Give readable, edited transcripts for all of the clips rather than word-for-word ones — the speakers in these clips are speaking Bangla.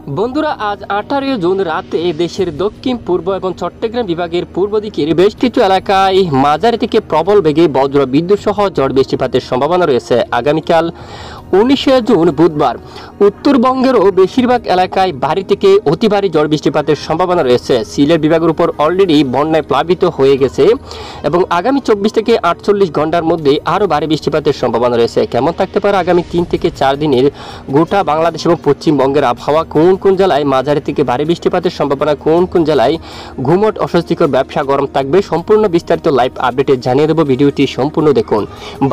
বন্ধুরা, আজ 18 জুন রাতে দেশের দক্ষিণ পূর্ব এবং চট্টগ্রাম বিভাগের পূর্ব দিকের বেশ কিছু এলাকায় মাঝারি থেকে প্রবল বেগে বজ্র বিদ্যুৎ সহ ঝড় বৃষ্টিপাতের সম্ভাবনা রয়েছে। আগামীকাল 19 জুন বুধবার উত্তরবঙ্গেরও বেশিরভাগ এলাকায় ভারী থেকে অতি ভারী ঝড় বৃষ্টিপাতের সম্ভাবনা রয়েছে। সিলেট বিভাগের উপর অলরেডি বন্যায় প্লাবিত হয়ে গেছে এবং আগামী 24 থেকে 48 ঘন্টার মধ্যে আরও ভারী বৃষ্টিপাতের সম্ভাবনা রয়েছে। কেমন থাকতে পারে আগামী 3 থেকে 4 দিনের গোটা বাংলাদেশ এবং পশ্চিমবঙ্গের আবহাওয়া, কোন কোন জেলায় মাঝারি থেকে ভারী বৃষ্টিপাতের সম্ভাবনা, কোন কোন জেলায় ঘুমট অস্বস্তিকর ব্যবসা গরম থাকবে, সম্পূর্ণ বিস্তারিত লাইভ আপডেটে জানিয়ে দেবো। ভিডিওটি সম্পূর্ণ দেখুন।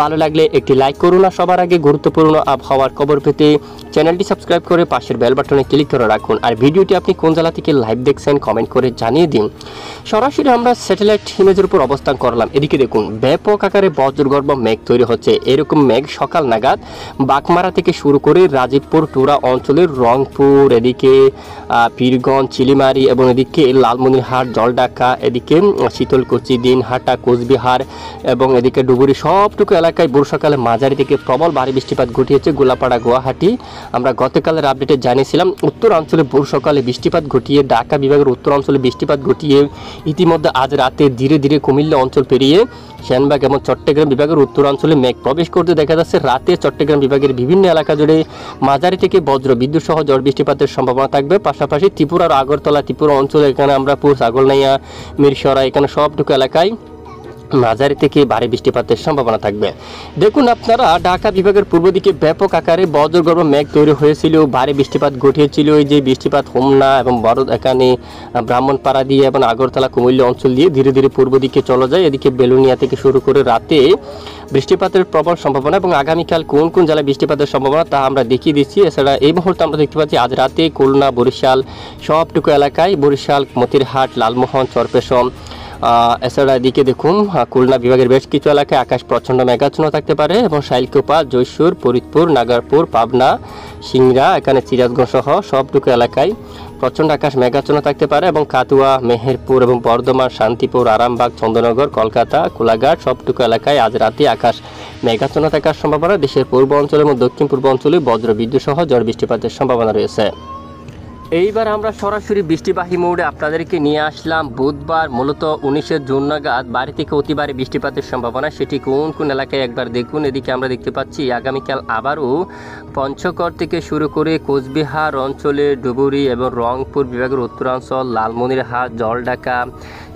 ভালো লাগলে একটি লাইক করুন আর সবার আগে গুরুত্বপূর্ণ আবহাওয়ার খবর পেতে চ্যানেলটি সাবস্ক্রাইব করে পাশের বেল বাটনে ক্লিক করে রাখুন। আর ভিডিওটি আপনি কোন জেলা থেকে লাইভ দেখছেন কমেন্ট করে জানিয়ে দিন। সরাসরি আমরা স্যাটেলাইট ইমেজের উপর অবস্থান করলাম। এদিকে দেখুন, ব্যাপক আকারে বজ্রগর্ভ মেঘ তৈরি হচ্ছে। এরকম মেঘ সকাল নাগাদ বাঘমারা থেকে শুরু করে রাজীবপুর টুরা অঞ্চলের রংপুর, এদিকে পীরগঞ্জ, চিলিমারি এবং এদিকে লালমনিরহাট, জলঢাকা, এদিকে শীতলকুচি, দিনহাটা, কোচবিহার এবং এদিকে ডুবুরি সবটুকু এলাকায় ভোর সকালে মাঝারি থেকে প্রবল ভারী বৃষ্টিপাত ঘটিয়েছে। গোলাপাড়া, গুয়াহাটি আমরা গতকালের আপডেটে জানিয়েছিলাম উত্তর অঞ্চলে ভোর সকালে বৃষ্টিপাত ঘটিয়ে, ঢাকা বিভাগের উত্তর অঞ্চলে বৃষ্টিপাত ঘটিয়ে ইতিমধ্যে আজ রাতে ধীরে ধীরে কুমিল্লা অঞ্চল পেরিয়ে সেনবাগ এবং চট্টগ্রাম বিভাগের উত্তরাঞ্চলে মেঘ প্রবেশ করতে দেখা যাচ্ছে। রাতে চট্টগ্রাম বিভাগের বিভিন্ন এলাকা জুড়ে মাঝারি থেকে বজ্র বিদ্যুৎ সহ ঝড় বৃষ্টিপাতের সম্ভাবনা থাকবে। পাশাপাশি ত্রিপুরার আগরতলা, ত্রিপুরা অঞ্চলে এখানে আমরাপুর, ছাগলনাইয়া, মিরসরা এখানে সবটুকু এলাকায় মাঝারি থেকে ভারী বৃষ্টিপাতের সম্ভাবনা থাকবে। দেখুন আপনারা, ঢাকা বিভাগের পূর্ব দিকে ব্যাপক আকারে বজ্রগর্ভ মেঘ তৈরি হয়েছিল, ভারী বৃষ্টিপাত ঘটিয়েছিল। এই যে বৃষ্টিপাত হোমনা এবং বড় এখানে ব্রাহ্মণপাড়া দিয়ে এবং আগরতলা, কুমিল্লা অঞ্চল দিয়ে ধীরে ধীরে পূর্ব দিকে চলে যায়। এদিকে বেলুনিয়া থেকে শুরু করে রাতে বৃষ্টিপাতের প্রবল সম্ভাবনা এবং আগামীকাল কোন কোন জেলায় বৃষ্টিপাতের সম্ভাবনা তা আমরা দেখিয়ে দিচ্ছি। এছাড়া এই মুহূর্তে আমরা দেখতে পাচ্ছি আজ রাতে খুলনা, বরিশাল সবটুকু এলাকায়, বরিশাল, মতিরহাট, লালমোহন, চরপেশম, এছাড়া এদিকে দেখুন খুলনা বিভাগের বেশ কিছু এলাকায় আকাশ প্রচণ্ড মেঘাচ্ছন্ন থাকতে পারে এবং শাইলকুপা, জয়সুর, ফরিদপুর, নাগারপুর, পাবনা, সিংড়া, এখানে সিরাজগঞ্জ সহ সবটুকু এলাকায় প্রচণ্ড আকাশ মেঘাচ্ছন্ন থাকতে পারে এবং কাতুয়া, মেহেরপুর এবং বর্ধমান, শান্তিপুর, আরামবাগ, চন্দ্রনগর, কলকাতা, কোলাঘাট সবটুকু এলাকায় আজ রাতে আকাশ মেঘাচ্ছন্ন থাকার সম্ভাবনা। দেশের পূর্ব অঞ্চল এবং দক্ষিণ পূর্ব অঞ্চলে বজ্র বিদ্যুৎ সহ ঝড় বৃষ্টিপাতের সম্ভাবনা রয়েছে। এইবার আমরা সরাসরি বৃষ্টিবাহী মোডে আপনাদেরকে নিয়ে আসলাম। বুধবার মূলত 19 জুন নাগাদ ভারী থেকে অতি ভারী বৃষ্টিপাতের সম্ভাবনা, সেটি কোন কোন এলাকায় একবার দেখুন। এদিকে আমরা দেখতে পাচ্ছি আগামীকাল আবারও পঞ্চগড় থেকে শুরু করে কোচবিহার অঞ্চলে, ডুবুরি এবং রংপুর বিভাগের উত্তরাঞ্চল, লালমনিরহাট, জলঢাকা,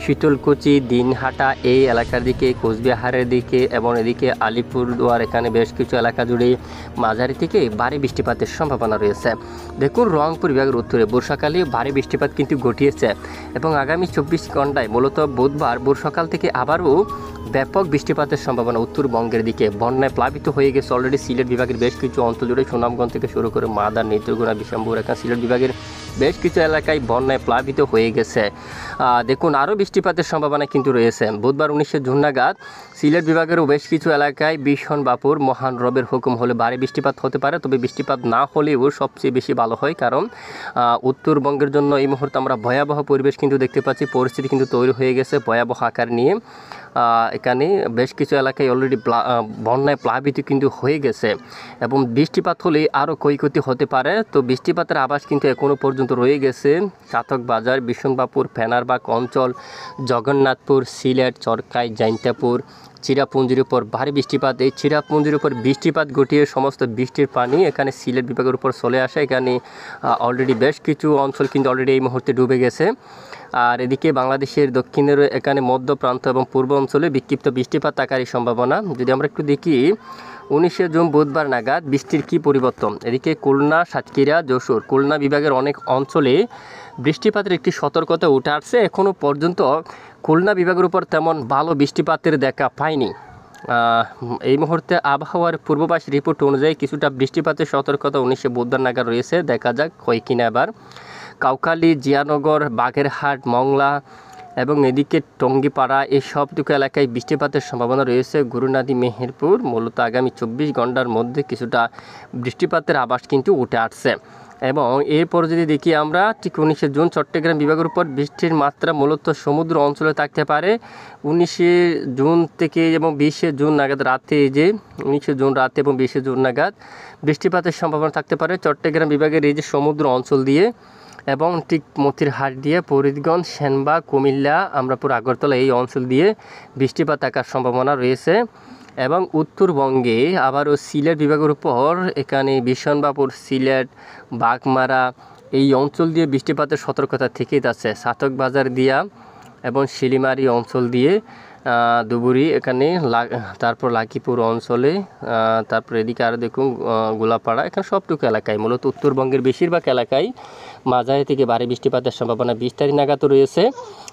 শীতলকুচি, দিনহাটা এই এলাকার দিকে, কোচবিহারের দিকে এবং এদিকে আলিপুরদুয়ার এখানে বেশ কিছু এলাকা জুড়ে মাঝারি থেকে ভারী বৃষ্টিপাতের সম্ভাবনা রয়েছে। দেখুন, রংপুর বিভাগের উত্তরে বর্ষাকালে ভারী বৃষ্টিপাত কিন্তু ঘটিয়েছে এবং আগামী 24 ঘন্টায় মূলত বুধবার বর্ষাকাল থেকে আবারও ব্যাপক বৃষ্টিপাতের সম্ভাবনা। উত্তরবঙ্গের দিকে বন্যায় প্লাবিত হয়ে গেছে অলরেডি সিলেট বিভাগের বেশ কিছু অঞ্চল জুড়ে, সুনামগঞ্জ থেকে শুরু করে মাদার, নেত্রকোনা, বিশাম্বর, এখানে সিলেট বিভাগের বেশ কিছু এলাকায় বন্যায় প্লাবিত হয়ে গেছে। দেখুন, আরও বৃষ্টিপাতের সম্ভাবনা কিন্তু রয়েছে। বুধবার 19 জুন নাগাদ সিলেট বিভাগেরও বেশ কিছু এলাকায় ভীষণ বাপুর মহান রবের হুকুম হলে ভারী বৃষ্টিপাত হতে পারে, তবে বৃষ্টিপাত না হলেও সবচেয়ে বেশি ভালো হয়, কারণ উত্তরবঙ্গের জন্য এই মুহূর্তে আমরা ভয়াবহ পরিবেশ কিন্তু দেখতে পাচ্ছি। পরিস্থিতি কিন্তু তৈরি হয়ে গেছে ভয়াবহ আকার নিয়ে। এখানে বেশ কিছু এলাকায় অলরেডি বন্যায় প্লাবিত কিন্তু হয়ে গেছে এবং বৃষ্টিপাত হলে আরও ক্ষয়ক্ষতি হতে পারে। তো বৃষ্টিপাতের আভাস কিন্তু এখনও পর্যন্ত রয়ে গেছে চাতক বাজার, বিশনবাপুর, ফেনারবাগ অঞ্চল, জগন্নাথপুর, সিলেট, চরকাই, জাইন্তাপুর, চিরাপুঞ্জির উপর ভারী বৃষ্টিপাত। এই চিরাপুঞ্জির উপর বৃষ্টিপাত ঘটিয়ে সমস্ত বৃষ্টির পানি এখানে সিলেট বিভাগের উপর চলে আসে। এখানে অলরেডি বেশ কিছু অঞ্চল কিন্তু অলরেডি এই মুহূর্তে ডুবে গেছে। আর এদিকে বাংলাদেশের দক্ষিণের এখানে মধ্য প্রান্ত এবং পূর্ব অঞ্চলে বিক্ষিপ্ত বৃষ্টিপাত আকারী সম্ভাবনা। যদি আমরা একটু দেখি 19 জুন বুধবার নাগাদ বৃষ্টির কী পরিবর্তন। এদিকে খুলনা, সাতক্ষীরা, যশোর, খুলনা বিভাগের অনেক অঞ্চলে বৃষ্টিপাতের একটি সতর্কতা উঠে আসছে। এখনও পর্যন্ত খুলনা বিভাগের উপর তেমন ভালো বৃষ্টিপাতের দেখা পায়নি। এই মুহূর্তে আবহাওয়ার পূর্বাভাস রিপোর্ট অনুযায়ী কিছুটা বৃষ্টিপাতের সতর্কতা 19 বুধবার নাগাদ রয়েছে, দেখা যাক হয় কিনা। এবার কাউখালী, জিয়ানগর, বাগেরহাট, মংলা এবং এদিকে টঙ্গিপাড়া এই সবটুকু এলাকায় বৃষ্টিপাতের সম্ভাবনা রয়েছে। গুরুনাদি, মেহেরপুর মূলত আগামী 24 ঘন্টার মধ্যে কিছুটা বৃষ্টিপাতের আভাস কিন্তু উঠে আসছে। এবং এরপর যদি দেখি আমরা ঠিক 19 জুন চট্টগ্রাম বিভাগের উপর বৃষ্টির মাত্রা মূলত সমুদ্র অঞ্চলে থাকতে পারে 19 জুন থেকে এবং 20 জুন নাগাদ রাতে, এই যে 19 জুন রাতে এবং 20 জুন নাগাদ বৃষ্টিপাতের সম্ভাবনা থাকতে পারে চট্টগ্রাম বিভাগের এই যে সমুদ্র অঞ্চল দিয়ে এবং ঠিক মতিরহাট দিয়ে ফরিদগঞ্জ, সেনবাগ, কুমিল্লা, আমরাপুর, আগরতলা এই অঞ্চল দিয়ে বৃষ্টিপাত থাকার সম্ভাবনা রয়েছে। এবং উত্তরবঙ্গে আবারও সিলেট বিভাগের উপর এখানে বিশনবাপুর, সিলেট, বাগমারা এই অঞ্চল দিয়ে বৃষ্টিপাতের সতর্কতা থেকেই যাচ্ছে। সাতক বাজার দিয়া এবং শিলিমারি অঞ্চল দিয়ে ধুবুরি এখানে, তারপর লাকিপুর অঞ্চলে, তারপর এদিকে আরও দেখুন গোলাপাড়া, এখানে সবটুকু এলাকায় মূলত উত্তরবঙ্গের বেশিরভাগ এলাকায় মাঝারি থেকে ভারী বৃষ্টিপাতের সম্ভাবনা 20 তারিখ নাগাদ রয়েছে।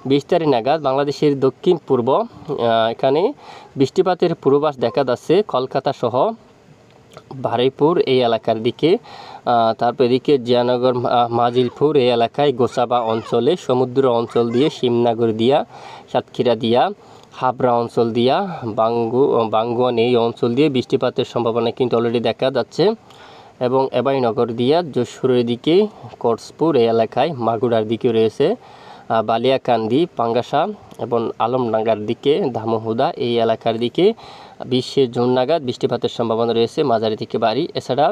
20 তারিখ নাগাদ বাংলাদেশের দক্ষিণ পূর্ব এখানে বৃষ্টিপাতের পূর্বাভাস দেখা যাচ্ছে কলকাতা সহ বারুইপুর এই এলাকার দিকে, তারপর এদিকে জিয়ানগর, মাজিলপুর এই এলাকায়, গোসাবা অঞ্চলে, সমুদ্র অঞ্চল দিয়ে, শিবনগর দিয়া, সাতক্ষীরা দিয়া, হাবড়া অঞ্চল দিয়া, বাঙ্গুয়ান এই অঞ্চল দিয়ে বৃষ্টিপাতের সম্ভাবনা কিন্তু অলরেডি দেখা যাচ্ছে। এবং এবাইনগর দিয়া, যশোরের দিকে, কর্সপুর এই এলাকায়, মাগুরার দিকে রয়েছে, বালিয়াকান্দি, পাঙ্গাসা এবং আলমডাঙ্গার দিকে, ধামহুদা এই এলাকার দিকে 20 জুন নাগাদ বৃষ্টিপাতের সম্ভাবনা রয়েছে মাঝারি থেকে ভারী। এছাড়া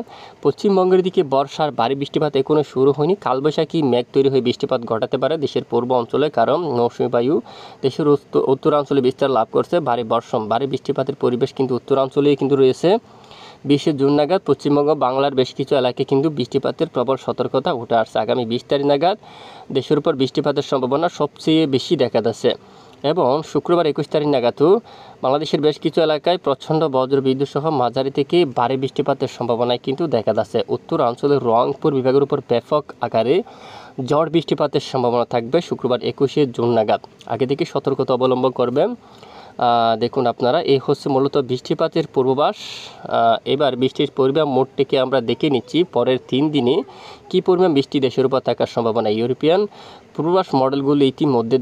পশ্চিমবঙ্গের দিকে বর্ষার ভারী বৃষ্টিপাত এখনও শুরু হয়নি। কালবৈশাখী মেঘ তৈরি হয়ে বৃষ্টিপাত ঘটাতে পারে দেশের পূর্ব অঞ্চলে, কারণ মৌসুমী বায়ু দেশের উত্তরাঞ্চলে বিস্তার লাভ করছে। ভারী বৃষ্টিপাতের পরিবেশ কিন্তু উত্তরাঞ্চলেই কিন্তু রয়েছে। 20 জুন নাগাদ পশ্চিমবঙ্গ, বাংলার বেশ কিছু এলাকায় কিন্তু বৃষ্টিপাতের প্রবল সতর্কতা উঠে আসছে। আগামী 20 তারিখ নাগাদ দেশের উপর বৃষ্টিপাতের সম্ভাবনা সবচেয়ে বেশি দেখা যাচ্ছে। এবং শুক্রবার 21 তারিখ নাগাদও বাংলাদেশের বেশ কিছু এলাকায় প্রচণ্ড বজ্রবিদ্যুৎ সহ মাঝারি থেকে ভারী বৃষ্টিপাতের সম্ভাবনায় কিন্তু দেখা যাচ্ছে। উত্তরাঞ্চলের রংপুর বিভাগের উপর ব্যাপক আকারে ঝড় বৃষ্টিপাতের সম্ভাবনা থাকবে শুক্রবার 21 জুন নাগাদ। আগে থেকে সতর্কতা অবলম্বন করবেন। দেখুন আপনারা, এই হচ্ছে মূলত বৃষ্টিপাতের পূর্বাভাস। এবার বৃষ্টির পরিমাণ মোটটিকে আমরা দেখে নিচ্ছি পরের 3 দিনে কী পরিমাণ বৃষ্টি দেশের উপর থাকার সম্ভাবনা। ইউরোপিয়ান পূর্বাভাস মডেলগুলো ইতিমধ্যে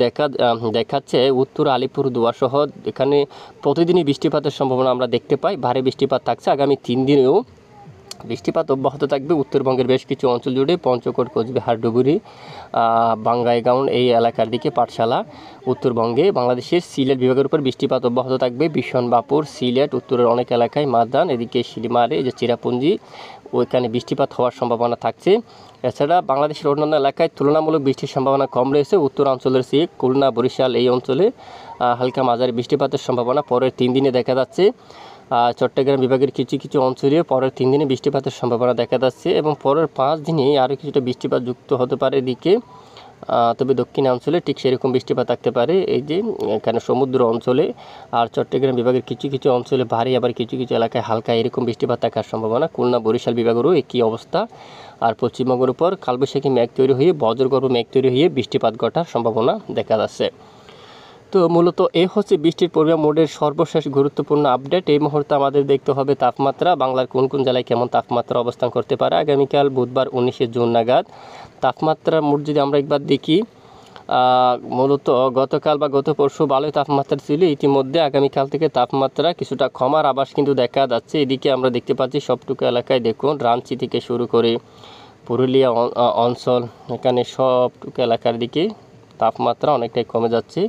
দেখাচ্ছে উত্তর আলিপুরদুয়ার সহ এখানে প্রতিদিনই বৃষ্টিপাতের সম্ভাবনা আমরা দেখতে পাই। ভারী বৃষ্টিপাত থাকছে আগামী 3 দিনেও বৃষ্টিপাত অব্যাহত থাকবে উত্তরবঙ্গের বেশ কিছু অঞ্চল জুড়ে, পঞ্চকোট, কোচবিহার, ডুবুরি, বাঙ্গাইগাঁও এই এলাকার দিকে, পাঠশালা। উত্তরবঙ্গে বাংলাদেশের সিলেট বিভাগের উপর বৃষ্টিপাত অব্যাহত থাকবে। বিশনবাপুর, সিলেট, উত্তরের অনেক এলাকায়, মাদান, এদিকে শিলিমারি, যে চিরাপুঞ্জি, ওইখানে বৃষ্টিপাত হওয়ার সম্ভাবনা থাকছে। এছাড়া বাংলাদেশের অন্যান্য এলাকায় তুলনামূলক বৃষ্টির সম্ভাবনা কম রয়েছে। উত্তরাঞ্চলের চেয়ে খুলনা, বরিশাল এই অঞ্চলে হালকা মাঝারি বৃষ্টিপাতের সম্ভাবনা পরের 3 দিনে দেখা যাচ্ছে। চট্টগ্রাম বিভাগের কিছু কিছু অঞ্চলে পরের 3 দিনে বৃষ্টিপাতের সম্ভাবনা দেখা যাচ্ছে এবং পরের 5 দিনে আরও কিছুটা বৃষ্টিপাত যুক্ত হতে পারে এদিকে। তবে দক্ষিণাঞ্চলে ঠিক সেরকম বৃষ্টিপাত থাকতে পারে এই যে এখানে সমুদ্র অঞ্চলে। আর চট্টগ্রাম বিভাগের কিছু কিছু অঞ্চলে ভারী, আবার কিছু কিছু এলাকায় হালকা এরকম বৃষ্টিপাত থাকার সম্ভাবনা। খুলনা, বরিশাল বিভাগেরও একই অবস্থা। আর পশ্চিমবঙ্গের উপর কালবৈশাখী মেঘ তৈরি হয়ে, বজ্রগর্ভ মেঘ তৈরি হয়ে বৃষ্টিপাত ঘটার সম্ভাবনা দেখা যাচ্ছে। তো মূলত এই হচ্ছে বৃষ্টির পরিমাণ মোডের সর্বশেষ গুরুত্বপূর্ণ আপডেট। এই মুহূর্তে আমাদের দেখতে হবে তাপমাত্রা, বাংলার কোন কোন জেলায় কেমন তাপমাত্রা অবস্থান করতে পারে আগামীকাল বুধবার 19 জুন নাগাদ। তাপমাত্রার মোড যদি আমরা একবার দেখি, মূলত গতকাল বা গত পরশু ভালোই তাপমাত্রা ছিল। ইতিমধ্যে আগামীকাল থেকে তাপমাত্রা কিছুটা কমার আভাস কিন্তু দেখা যাচ্ছে। এদিকে আমরা দেখতে পাচ্ছি সবটুকু এলাকায় দেখুন, রাঞ্চি থেকে শুরু করে পুরুলিয়া অঞ্চল, এখানে সবটুকু এলাকার দিকে তাপমাত্রা অনেকটাই কমে যাচ্ছে।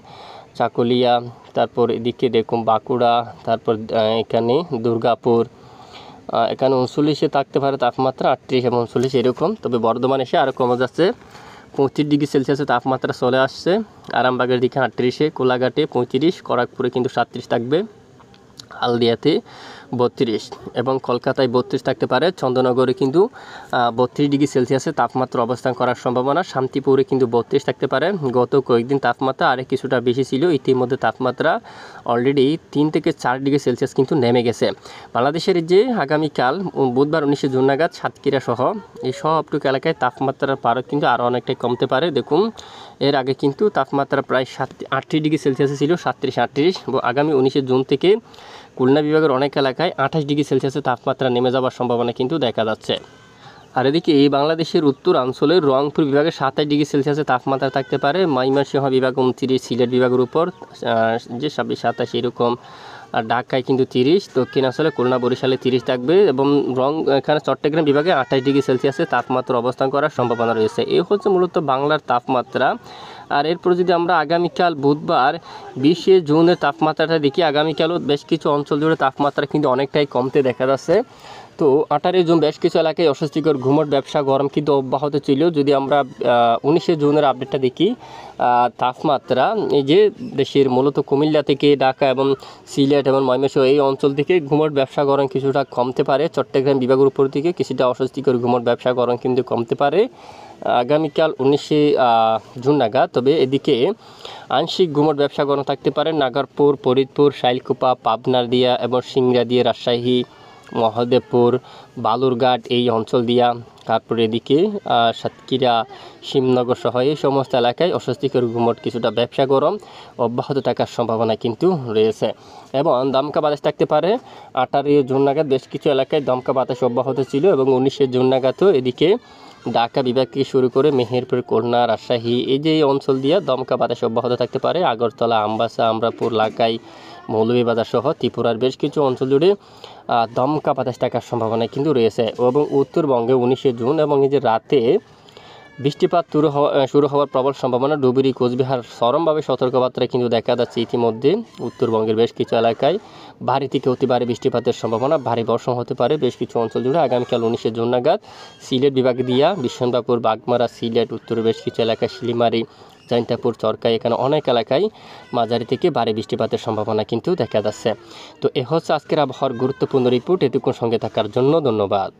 চাকুলিয়া, তারপর এদিকে দেখুন বাঁকুড়া, তারপর এখানে দুর্গাপুর, এখানে 39-এ থাকতে পারে তাপমাত্রা, 38 এবং 39 এরকম। তবে বর্ধমান এসে আরও কমে যাচ্ছে, 25 ডিগ্রি সেলসিয়াসে তাপমাত্রা চলে আসছে। আরামবাগের দিকে 38-এ, কোলাঘাটে 35, খড়গপুরে কিন্তু 37 থাকবে, হালদিয়াতে 32 এবং কলকাতায় 32 থাকতে পারে। চন্দ্রনগরে কিন্তু 32 ডিগ্রি সেলসিয়াসে তাপমাত্রা অবস্থান করার সম্ভাবনা। শান্তিপুরে কিন্তু 32 থাকতে পারে। গত কয়েকদিন তাপমাত্রা আরে কিছুটা বেশি ছিল, ইতিমধ্যে তাপমাত্রা অলরেডি 3 থেকে 4 ডিগ্রি সেলসিয়াস কিন্তু নেমে গেছে। বাংলাদেশের যে আগামীকাল বুধবার 19 জুন নাগাদ সাতক্ষীরা সহ এই সবটুকু এলাকায় তাপমাত্রার পারদ কিন্তু আরও অনেকটাই কমতে পারে। দেখুন এর আগে কিন্তু তাপমাত্রা প্রায় 38 ডিগ্রি সেলসিয়াসে ছিল, 37-38। আগামী 19 জুন থেকে খুলনা বিভাগের অনেক এলাকায় 28 ডিগ্রি সেলসিয়াসের তাপমাত্রা নেমে যাওয়ার সম্ভাবনা কিন্তু দেখা যাচ্ছে। আর এদিকে এই বাংলাদেশের উত্তরাঞ্চলের রংপুর বিভাগে 27 ডিগ্রি সেলসিয়াসের তাপমাত্রা থাকতে পারে। ময়মনসিংহ বিভাগ 29, সিলেট বিভাগের উপর যে 26-27 এরকম আর ঢাকায় কিন্তু 30, দক্ষিণাঞ্চলে খুলনা বরিশালে 30 থাকবে এবং এখানে চট্টগ্রাম বিভাগে 28 ডিগ্রি সেলসিয়াসে তাপমাত্রা অবস্থান করার সম্ভাবনা রয়েছে। এই হচ্ছে মূলত বাংলার তাপমাত্রা। আর এরপর যদি আমরা আগামীকাল বুধবার 20 জুনের তাপমাত্রাটা দেখি, আগামীকালও বেশ কিছু অঞ্চল জুড়ে তাপমাত্রা কিন্তু অনেকটাই কমতে দেখা যাচ্ছে। তো 18 জুন বেশ কিছু এলাকায় অস্বস্তিকর ঘুমট ব্যবসা গরম কিন্তু অব্যাহত ছিল। যদি আমরা 19 জুনের আপডেটটা দেখি, তাপমাত্রা এই যে দেশের মূলত কুমিল্লা থেকে ঢাকা এবং সিলেট এবং ময়মনসিংহ এই অঞ্চল থেকে ঘুমট ব্যবসা গরম কিছুটা কমতে পারে। চট্টগ্রাম বিভাগের উপর থেকে কিছুটা অস্বস্তিকর ঘুমট ব্যবসা গরম কিন্তু কমতে পারে আগামীকাল 19 জুন নাগাদ। তবে এদিকে আংশিক ঘুমট ব্যবসা গরম থাকতে পারে নাগারপুর, ফরিদপুর, শাইলকুপা, পাবনাদিয়া এবং সিংড়াদিয়া, রাজশাহী, মহদেবপুর, বালুরঘাট এই অঞ্চল দিয়া, তারপরে এদিকে সাতক্ষীরা, শিবনগর সহ এই সমস্ত এলাকায় অস্বস্তিকর ঘুমট কিছুটা ব্যবসা গরম অব্যাহত থাকার সম্ভাবনা কিন্তু রয়েছে। এবং দমকা বাতাস থাকতে পারে 18 জুন নাগাদ বেশ কিছু এলাকায় দমকা বাতাস অব্যাহত ছিল এবং 19 জুন নাগাদও এদিকে ঢাকা বিভাগ থেকে শুরু করে মেহেরপুর, খুলনা, রাজশাহী এই যে অঞ্চল দিয়ে দমকা বাতাস অব্যাহত থাকতে পারে। আগরতলা, আমবাসা, আমরাপুর, লাগাই, মৌলভীবাজার সহ ত্রিপুরার বেশ কিছু অঞ্চল জুড়ে দমকা বাতাস থাকার সম্ভাবনা কিন্তু রয়েছে। এবং উত্তরবঙ্গে 19 জুন এবং এই যে রাতে বৃষ্টিপাত শুরু হওয়ার প্রবল সম্ভাবনা। ডুবুরি, কোচবিহার চরমভাবে সতর্কবার্তা কিন্তু দেখা যাচ্ছে ইতিমধ্যে। উত্তরবঙ্গের বেশ কিছু এলাকায় ভারী থেকে অতি ভারী বৃষ্টিপাতের সম্ভাবনা, ভারী বর্ষণ হতে পারে বেশ কিছু অঞ্চল জুড়ে আগামীকাল 19 জুন নাগাদ। সিলেট বিভাগ দিয়া বিশ্বনাথপুর, বাগমারা, সিলেট উত্তরের বেশ কিছু এলাকায় শিলিমারি, জৈন্তাপুর, চরকাই এখানে অনেক এলাকায় মাঝারি থেকে ভারী বৃষ্টিপাতের সম্ভাবনা কিন্তু দেখা যাচ্ছে। তো এ হচ্ছে আজকের আবহাওয়ার গুরুত্বপূর্ণ রিপোর্ট। এতক্ষণ সঙ্গে থাকার জন্য ধন্যবাদ।